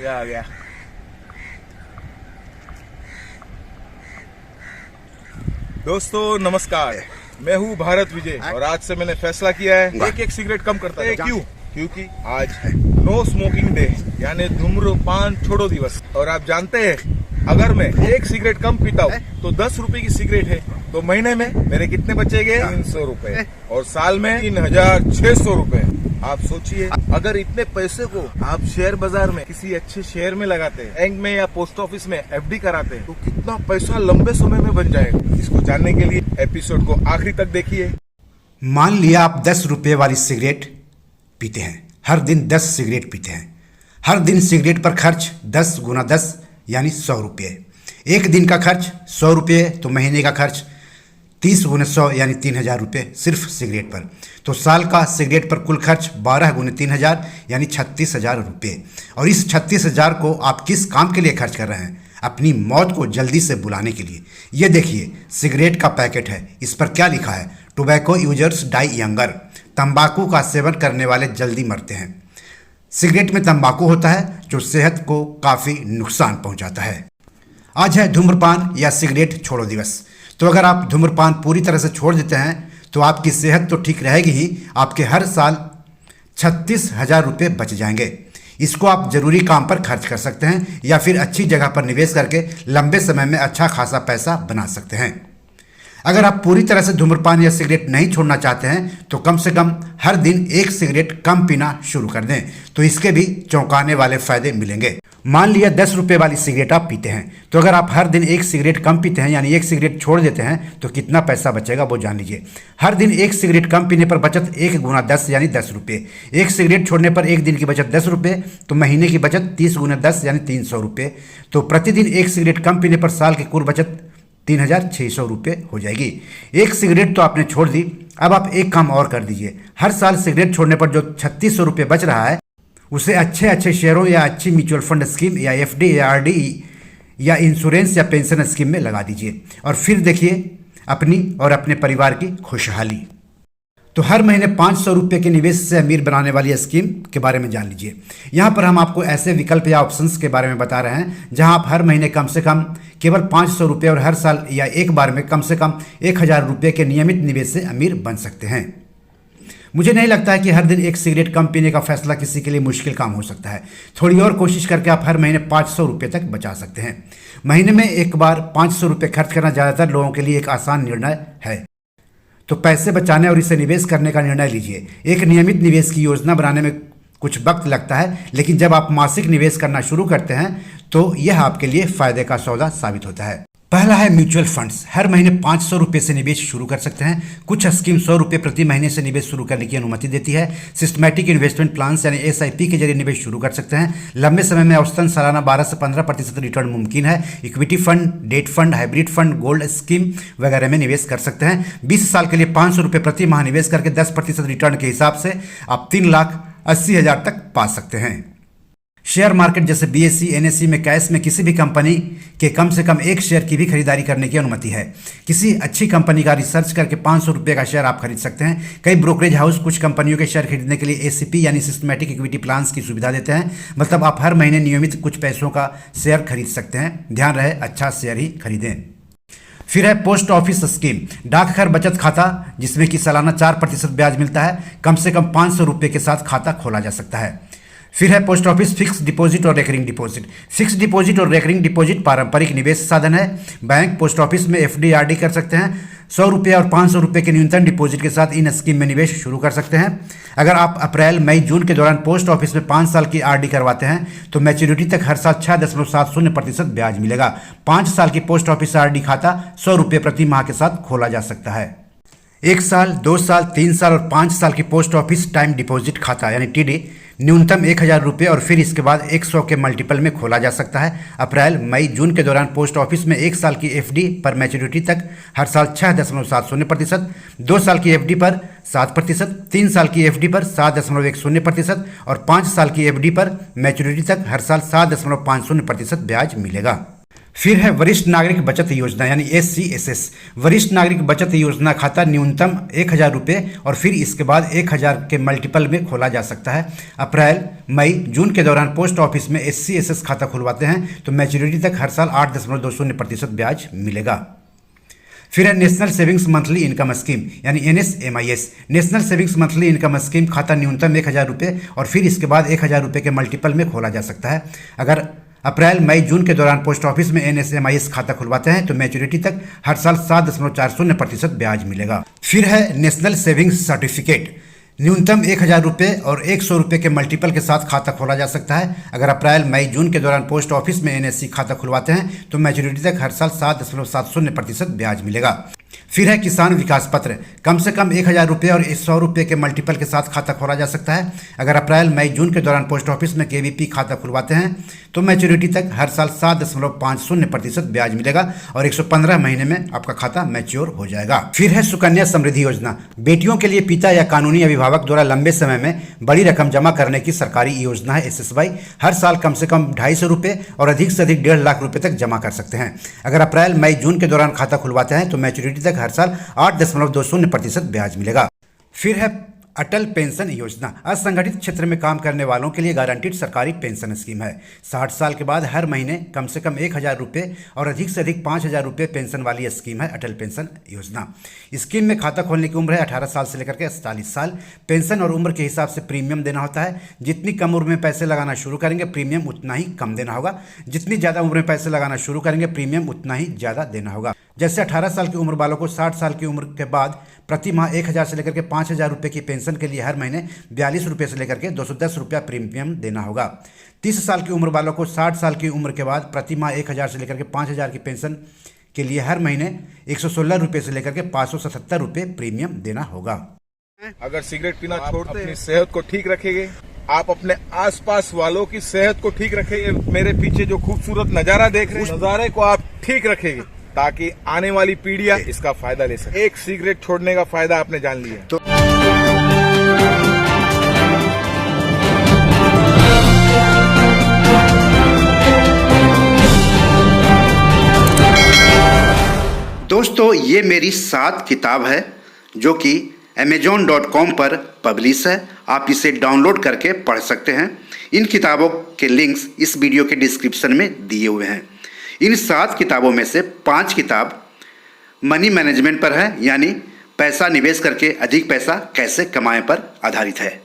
आ गया। दोस्तों नमस्कार, मैं हूँ भारत विजय और आज से मैंने फैसला किया है एक सिगरेट कम करता है। क्यों? क्योंकि आज है नो स्मोकिंग डे, यानी धूम्रपान छोड़ो दिवस। और आप जानते हैं अगर मैं एक सिगरेट कम पीता हूँ तो 10 रुपए की सिगरेट है, तो महीने में मेरे कितने बचेंगे? 300 रुपए, और साल में 3600 रुपए। आप सोचिए, अगर इतने पैसे को आप शेयर बाजार में किसी अच्छे शेयर में लगाते हैं, बैंक में या पोस्ट ऑफिस में एफडी कराते हैं, तो कितना पैसा लंबे समय में बन जाएगा। इसको जानने के लिए एपिसोड को आखिरी तक देखिए। मान लिया आप 10 रुपए वाली सिगरेट पीते हैं, हर दिन 10 सिगरेट पीते हैं। हर दिन सिगरेट पर खर्च 10 गुना 10 यानी 100 रुपये। एक दिन का खर्च 100 रुपये, तो महीने का खर्च 30 गुना 100 यानी 3000 रुपये सिर्फ सिगरेट पर। तो साल का सिगरेट पर कुल खर्च 12 गुना 3000 यानी 36,000 रुपये। और इस 36,000 को आप किस काम के लिए खर्च कर रहे हैं? अपनी मौत को जल्दी से बुलाने के लिए। ये देखिए, सिगरेट का पैकेट है, इस पर क्या लिखा है? Tobacco users die younger. तंबाकू का सेवन करने वाले जल्दी मरते हैं। सिगरेट में तंबाकू होता है जो सेहत को काफ़ी नुकसान पहुंचाता है। आज है धूम्रपान या सिगरेट छोड़ो दिवस। तो अगर आप धूम्रपान पूरी तरह से छोड़ देते हैं तो आपकी सेहत तो ठीक रहेगी ही, आपके हर साल 36,000 रुपये बच जाएंगे। इसको आप जरूरी काम पर खर्च कर सकते हैं या फिर अच्छी जगह पर निवेश करके लंबे समय में अच्छा खासा पैसा बना सकते हैं। अगर आप पूरी तरह से धूम्रपान या सिगरेट नहीं छोड़ना चाहते हैं तो कम से कम हर दिन एक सिगरेट कम पीना शुरू कर दें, तो इसके भी चौंकाने वाले फायदे मिलेंगे। मान लिया 10 रुपये वाली सिगरेट आप पीते हैं, तो अगर आप हर दिन एक सिगरेट कम पीते हैं यानी एक सिगरेट छोड़ देते हैं तो कितना पैसा बचेगा वो जान लीजिए। हर दिन एक सिगरेट कम पीने पर बचत 1 गुना 10 यानी 10 रुपये। एक सिगरेट छोड़ने पर एक दिन की बचत 10 रुपये, तो महीने की बचत 30 गुना 10 यानी 300 रुपये। तो प्रतिदिन एक सिगरेट कम पीने पर साल की कुल बचत 3600 रुपये हो जाएगी। एक सिगरेट तो आपने छोड़ दी, अब आप एक काम और कर दीजिए। हर साल सिगरेट छोड़ने पर जो 3600 रुपये बच रहा है उसे अच्छे शेयरों या अच्छी म्यूचुअल फंड स्कीम या एफडी या आरडी या इंश्योरेंस या पेंशन स्कीम में लगा दीजिए, और फिर देखिए अपनी और अपने परिवार की खुशहाली। तो हर महीने 500 रुपये के निवेश से अमीर बनाने वाली स्कीम के बारे में जान लीजिए। यहाँ पर हम आपको ऐसे विकल्प या ऑप्शंस के बारे में बता रहे हैं जहाँ आप हर महीने कम से कम केवल 500 रुपये और हर साल या एक बार में कम से कम 1000 रुपये के नियमित निवेश से अमीर बन सकते हैं। मुझे नहीं लगता है कि हर दिन एक सिगरेट कम पीने का फैसला किसी के लिए मुश्किल काम हो सकता है। थोड़ी और कोशिश करके आप हर महीने 500 रुपये तक बचा सकते हैं। महीने में एक बार 500 रुपये खर्च करना ज़्यादातर लोगों के लिए एक आसान निर्णय है। तो पैसे बचाने और इसे निवेश करने का निर्णय लीजिए। एक नियमित निवेश की योजना बनाने में कुछ वक्त लगता है, लेकिन जब आप मासिक निवेश करना शुरू करते हैं तो यह आपके लिए फायदे का सौदा साबित होता है। पहला है म्यूचुअल फंड्स। हर महीने 500 रुपये से निवेश शुरू कर सकते हैं। कुछ स्कीम 100 रुपये प्रति महीने से निवेश शुरू करने की अनुमति देती है। सिस्टमैटिक इन्वेस्टमेंट प्लान्स यानी SIP के जरिए निवेश शुरू कर सकते हैं। लंबे समय में औसतन सालाना 12 से 15% रिटर्न मुमकिन है। Equity fund, debt fund, hybrid fund, gold scheme वगैरह में निवेश कर सकते हैं। 20 साल के लिए 500 रुपये प्रति माह निवेश करके 10% रिटर्न के हिसाब से आप 3,80,000 तक पा सकते हैं। शेयर मार्केट जैसे BSE, NSE में कैश में किसी भी कंपनी के कम से कम एक शेयर की भी खरीदारी करने की अनुमति है। किसी अच्छी कंपनी का रिसर्च करके 500 रुपये का शेयर आप खरीद सकते हैं। कई ब्रोकरेज हाउस कुछ कंपनियों के शेयर खरीदने के लिए SIP यानी सिस्टमैटिक इक्विटी प्लान्स की सुविधा देते हैं। मतलब आप हर महीने नियमित कुछ पैसों का शेयर खरीद सकते हैं। ध्यान रहे, अच्छा शेयर ही खरीदें। फिर है पोस्ट ऑफिस स्कीम, डाकघर बचत खाता, जिसमें कि सालाना 4% ब्याज मिलता है। कम से कम 500 रुपये के साथ खाता खोला जा सकता है। फिर है पोस्ट ऑफिस फिक्स डिपॉजिट और रेकरिंग डिपॉजिट। फिक्स डिपॉजिट और रेकरिंग डिपॉजिट पारंपरिक निवेश साधन है। बैंक पोस्ट ऑफिस में FD RD कर सकते हैं। 100 रुपये और 500 रुपये के न्यूनतम डिपॉजिट के साथ इन स्कीम में निवेश शुरू कर सकते हैं। अगर आप अप्रैल, मई, जून के दौरान पोस्ट ऑफिस में 5 साल की RD करवाते हैं तो मैच्योरिटी तक हर साल 6.70% ब्याज मिलेगा। 5 साल की पोस्ट ऑफिस RD खाता 100 रुपये प्रति माह के साथ खोला जा सकता है। 1 साल, 2 साल, 3 साल और 5 साल की पोस्ट ऑफिस टाइम डिपॉजिट खाता यानी TD न्यूनतम 1000 रुपये और फिर इसके बाद 100 के मल्टीपल में खोला जा सकता है। अप्रैल, मई, जून के दौरान पोस्ट ऑफिस में 1 साल की FD पर मैच्योरिटी तक हर साल 6.70%, 2 साल की FD पर 7%, 3 साल की FD पर 7.10% और 5 साल की FD पर मैच्योरिटी तक हर साल 7.50% ब्याज मिलेगा। फिर है वरिष्ठ नागरिक बचत योजना यानी SCSS। वरिष्ठ नागरिक बचत योजना खाता न्यूनतम 1,000 रुपये और फिर इसके बाद 1,000 के मल्टीपल में खोला जा सकता है। अप्रैल, मई, जून के दौरान पोस्ट ऑफिस में SCSS खाता खुलवाते हैं तो मैच्योरिटी तक हर साल 8.20% ब्याज मिलेगा। फिर है national savings monthly income scheme यानी NSMIS। National savings monthly income scheme खाता न्यूनतम 1,000 रुपये और फिर इसके बाद 1,000 रुपये के मल्टीपल में खोला जा सकता है। अगर अप्रैल, मई, जून के दौरान पोस्ट ऑफिस में NSMIS खाता खुलवाते हैं तो मैच्योरिटी तक हर साल 7.40% ब्याज मिलेगा। फिर है नेशनल सेविंग्स सर्टिफिकेट। न्यूनतम 1,000 रुपये और 100 रुपये के मल्टीपल के साथ खाता खोला जा सकता है। अगर अप्रैल, मई, जून के दौरान पोस्ट ऑफिस में NSC खाता खुलवाते हैं तो मैच्योरिटी तक हर साल 7.70% ब्याज मिलेगा। फिर है किसान विकास पत्र। कम से कम 1,000 रुपये और 100 रुपये के मल्टीपल के साथ खाता खोला जा सकता है। अगर अप्रैल, मई, जून के दौरान पोस्ट ऑफिस में KVP खाता खुलवाते हैं तो मैच्योरिटी तक हर साल 7.50% ब्याज मिलेगा और 115 महीने में आपका खाता मैच्योर हो जाएगा। फिर है सुकन्या समृद्धि योजना। बेटियों के लिए पिता या कानूनी अभिभावक द्वारा लंबे समय में बड़ी रकम जमा करने की सरकारी योजना है SSY। हर साल कम से कम 250 रुपये और अधिक से अधिक 1.5 लाख रुपये तक जमा कर सकते हैं। अगर अप्रैल, मई, जून के दौरान खाता खुलवाते हैं तो मैच्योरिटी तक हर साल 8.20% ब्याज मिलेगा। फिर है अटल पेंशन योजना। असंगठित क्षेत्र में काम करने वालों के लिए गारंटीड सरकारी पेंशन स्कीम है। 60 साल के बाद हर महीने कम से कम 1,000 रुपये और अधिक से अधिक 5,000 रुपये पेंशन वाली स्कीम है अटल पेंशन योजना। स्कीम में खाता खोलने की उम्र है 18 साल से लेकर के 47 साल। पेंशन और उम्र के हिसाब से प्रीमियम देना होता है। जितनी कम उम्र में पैसे लगाना शुरू करेंगे प्रीमियम उतना ही कम देना होगा। जितनी ज़्यादा उम्र में पैसे लगाना शुरू करेंगे प्रीमियम उतना ही ज़्यादा देना होगा। जैसे 18 साल की उम्र वालों को 60 साल की उम्र के बाद प्रति माह 1,000 से लेकर के 5,000 रुपये की पेंशन के लिए हर महीने 42 रुपये से लेकर के 210 रुपया प्रीमियम देना होगा। 30 साल की उम्र वालों को 60 साल की उम्र के बाद प्रति माह 1,000 से लेकर के 5,000 की पेंशन के लिए हर महीने 116 रुपये से लेकर के 577 रुपये प्रीमियम देना होगा। अगर सिगरेट पीना छोड़ते अपनी सेहत को ठीक रखेंगे, आप अपने आसपास वालों की सेहत को ठीक रखेंगे, मेरे पीछे जो खूबसूरत नजारा देख रहे हैं नजारे को आप ठीक रखेंगे ताकि आने वाली पीढ़ियां इसका फायदा ले सके। एक सिगरेट छोड़ने का फायदा आपने जान लिया तो दोस्तों ये मेरी 7 किताब है जो कि Amazon.com पर पब्लिश है। आप इसे डाउनलोड करके पढ़ सकते हैं। इन किताबों के लिंक्स इस वीडियो के डिस्क्रिप्शन में दिए हुए हैं। इन 7 किताबों में से 5 किताब मनी मैनेजमेंट पर है यानी पैसा निवेश करके अधिक पैसा कैसे कमाएं पर आधारित है।